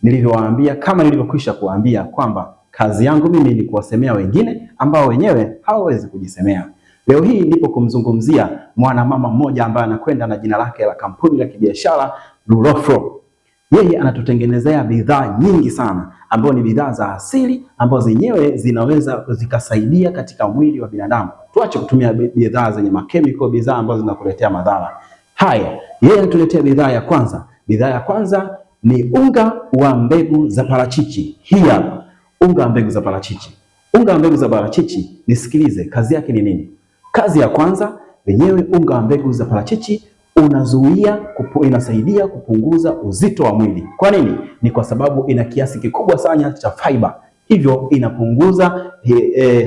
nilivyowaambia, kama nilivyokwisha kuwaambia kwamba kazi yangu mimi ni kuwasemea wengine ambao wenyewe hawawezi kujisemea. Leo hii ndipo kumzungumzia mwanamama mmoja ambaye anakwenda na jina lake la kampuni la kibiashara Luroflo. Yeye anatutengenezea bidhaa nyingi sana ambazo ni bidhaa za asili ambazo zenyewe zinaweza zikasaidia katika mwili wa binadamu. Tuache kutumia bidhaa zenye makemiko, bidhaa ambazo zinakuletea madhara. Haya, yeye anatuletea bidhaa ya kwanza. Bidhaa ya kwanza ni unga wa mbegu za parachichi. Hii hapa, unga wa mbegu za parachichi. Unga wa mbegu za parachichi, nisikilize, kazi yake ni nini? Kazi ya kwanza, wenyewe unga wa mbegu za parachichi inasaidia kupunguza uzito wa mwili. Kwa nini? Ni kwa sababu ina kiasi kikubwa sana cha fiber, hivyo inapunguza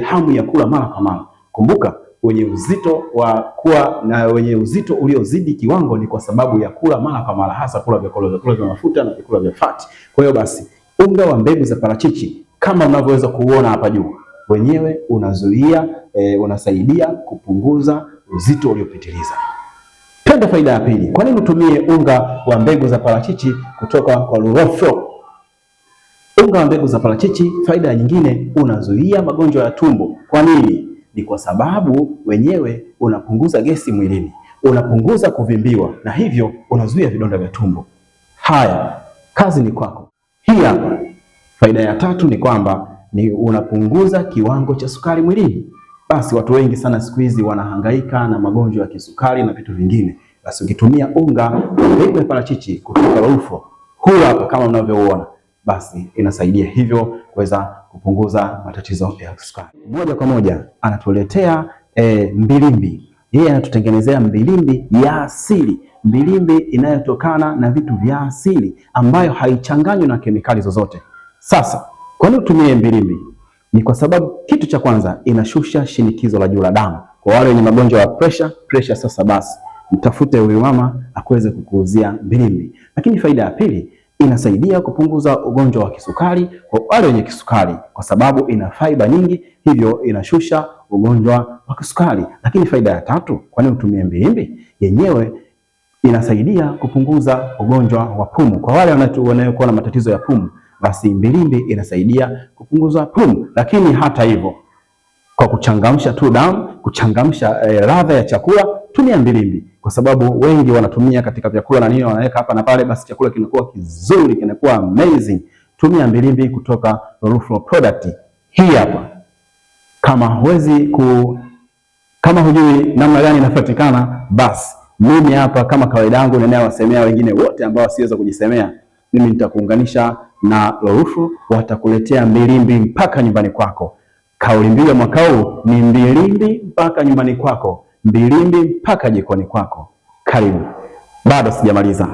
hamu ya kula mara kwa mara. Kumbuka, wenye uzito uliozidi kiwango ni kwa sababu ya kula mara kwa mara, hasa kula vyakula vya mafuta na vyakula vya fati. Kwa hiyo basi, unga wa mbegu za parachichi kama unavyoweza kuona hapa juu, wenyewe unasaidia kupunguza uzito uliopitiliza. Twende faida ya pili. Kwa nini utumie unga wa mbegu za parachichi kutoka kwa Luroflo? Unga wa mbegu za parachichi, faida nyingine, unazuia magonjwa ya tumbo. Kwa nini? Ni kwa sababu wenyewe unapunguza gesi mwilini, unapunguza kuvimbiwa, na hivyo unazuia vidonda vya tumbo. Haya, kazi ni kwako. Hii hapa faida ya tatu ni kwamba unapunguza kiwango cha sukari mwilini. Basi watu wengi sana siku hizi wanahangaika na magonjwa ya kisukari na vitu vingine. Basi ukitumia unga wa mbegu ya parachichi kutoka Luroflo, huu hapa kama unavyoona, basi inasaidia hivyo kuweza kupunguza matatizo ya sukari. Moja kwa moja anatuletea mbilimbi. Yeye anatutengenezea mbilimbi ya asili, mbilimbi inayotokana na vitu vya asili ambayo haichanganywi na kemikali zozote. Sasa, kwa nini utumie mbilimbi? Ni kwa sababu kitu cha kwanza, inashusha shinikizo la juu la damu. Kwa wale wenye magonjwa ya pressure, sasa basi mtafute huyu mama akuweze kukuuzia mbilimbi. Lakini faida ya pili, inasaidia kupunguza ugonjwa wa kisukari kwa wale wenye kisukari, kwa sababu ina fiber nyingi, hivyo inashusha ugonjwa wa kisukari. Lakini faida ya tatu, kwa nini utumie mbilimbi? Yenyewe inasaidia kupunguza ugonjwa wa pumu. Kwa wale wanaokuwa na matatizo ya pumu, basi mbilimbi inasaidia kupunguza pumu. Lakini hata hivyo, kwa kuchangamsha tu damu, kuchangamsha ladha ya chakula, tumia mbilimbi, kwa sababu wengi wanatumia katika vyakula na nini, wanaweka hapa na pale, basi chakula kinakuwa kizuri, kinakuwa amazing. Tumia mbilimbi kutoka Luroflo product. Hii hapa, kama hujui namna gani inapatikana, basi mimi hapa kama kawaida yangu ninayowasemea wengine wote ambao wasiweza kujisemea, mimi nitakuunganisha na Luroflo, watakuletea mbilimbi mpaka nyumbani kwako. Kauli mbiu ya mwaka huu ni mbilimbi mpaka nyumbani kwako, mbilimbi mpaka jikoni kwako. Karibu. Bado sijamaliza.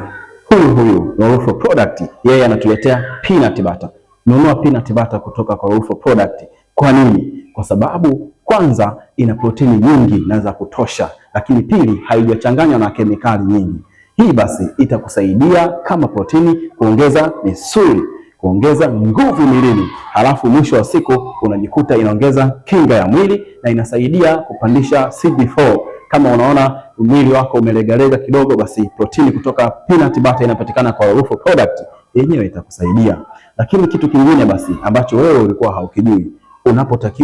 Huyu Luroflo product, yeye anatuletea peanut butter. Nunua peanut butter kutoka kwa Luroflo product. Kwa nini? Kwa sababu kwanza ina protini nyingi na za kutosha, lakini pili haijachanganywa na kemikali nyingi. Hii basi itakusaidia kama protini kuongeza misuli, kuongeza nguvu mwilini, halafu mwisho wa siku unajikuta inaongeza kinga ya mwili na inasaidia kupandisha CD4. Kama unaona mwili wako umelegalega kidogo, basi protini kutoka peanut butter inapatikana kwa Luroflo product, yenyewe itakusaidia. Lakini kitu kingine basi ambacho wewe ulikuwa haukijui,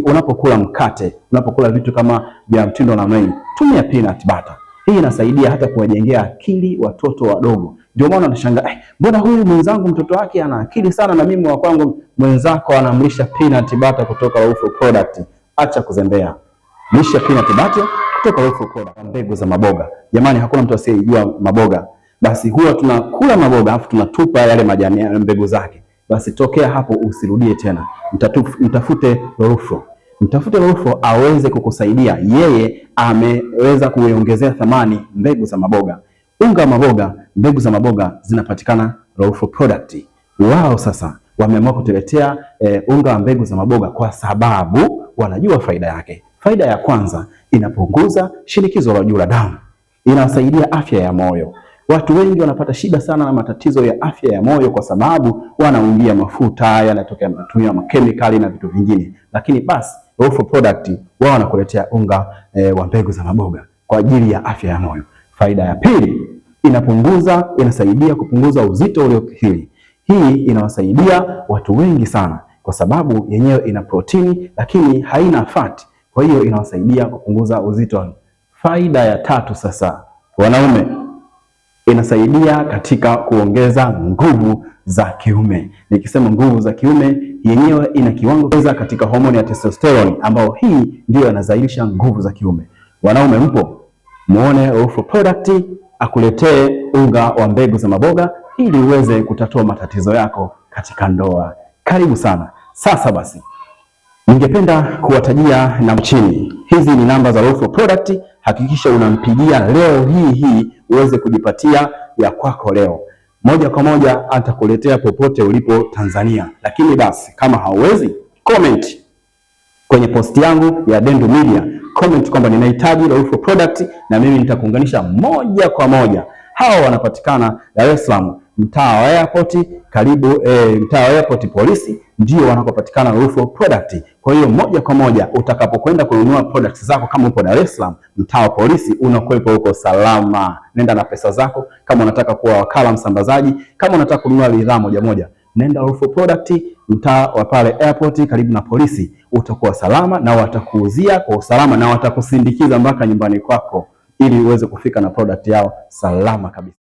unapokula mkate, unapokula vitu kama vya mtindo na mei, tumia peanut butter. Hii inasaidia hata kuwajengea akili watoto wadogo. Ndio maana unashangaa, mbona huyu mwenzangu mtoto wake ana akili sana na mimi wa kwangu mwenzako anamlisha peanut butter kutoka Luroflo product. Acha kuzembea. Lisha peanut butter kutoka Luroflo product. Mbegu za maboga. Jamani, hakuna mtu asiyejua maboga. Basi huwa tunakula maboga afu tunatupa yale majani ya mbegu zake. Basi tokea hapo usirudie tena. Mtafute Luroflo. Mtafute Luroflo aweze kukusaidia. Yeye ameweza kuiongezea thamani mbegu za maboga. Unga wa maboga, mbegu za maboga zinapatikana Luroflo product. Wao sasa wameamua kutuletea unga wa mbegu za maboga kwa sababu wanajua faida yake. Faida ya kwanza, inapunguza shinikizo la juu la damu. Inasaidia afya ya moyo. Watu wengi wanapata shida sana na matatizo ya afya ya moyo kwa sababu wanaungia mafuta yanatokea kutumia makemikali na vitu vingine. Lakini basi Luroflo product wao wanakuletea unga wa mbegu za maboga kwa ajili ya afya ya moyo. Faida ya pili, inasaidia kupunguza uzito uliokithiri. Hii inawasaidia watu wengi sana kwa sababu yenyewe ina protini lakini haina fat. Kwa hiyo inawasaidia kupunguza uzito. Faida ya tatu sasa, wanaume, inasaidia katika kuongeza nguvu za kiume. Nikisema nguvu za kiume, yenyewe ina kiwango katika homoni ya testosterone ambayo hii ndiyo inazalisha nguvu za kiume. Wanaume mpo, muone Roufoo Product akuletee unga wa mbegu za maboga ili uweze kutatua matatizo yako katika ndoa. Karibu sana. Sasa basi, ningependa kuwatajia namba chini. Hizi ni namba za Roufoo Product. Hakikisha unampigia leo hii uweze kujipatia ya kwako leo. Moja kwa moja atakuletea popote ulipo Tanzania. Lakini basi kama hauwezi, comment kwenye post yangu ya Dendo Media. Comment kwamba ninahitaji Roufoo Product na mimi nitakuunganisha moja kwa moja. Hawa wanapatikana Dar es Salaam, mtaa wa Airport, karibu mtaa wa Airport polisi, ndio wanakopatikana Roufoo Product. Kwa hiyo moja kwa moja utakapokwenda kununua products zako, kama upo Dar es Salaam mtaa wa polisi, unakuwepo huko salama. Nenda na pesa zako. Kama unataka kuwa wakala msambazaji, kama unataka kununua bidhaa moja, nenda Roufoo Product mtaa wa pale Airport karibu na polisi, utakuwa salama na watakuuzia kwa usalama na watakusindikiza mpaka nyumbani kwako ili uweze kufika na product yao salama kabisa.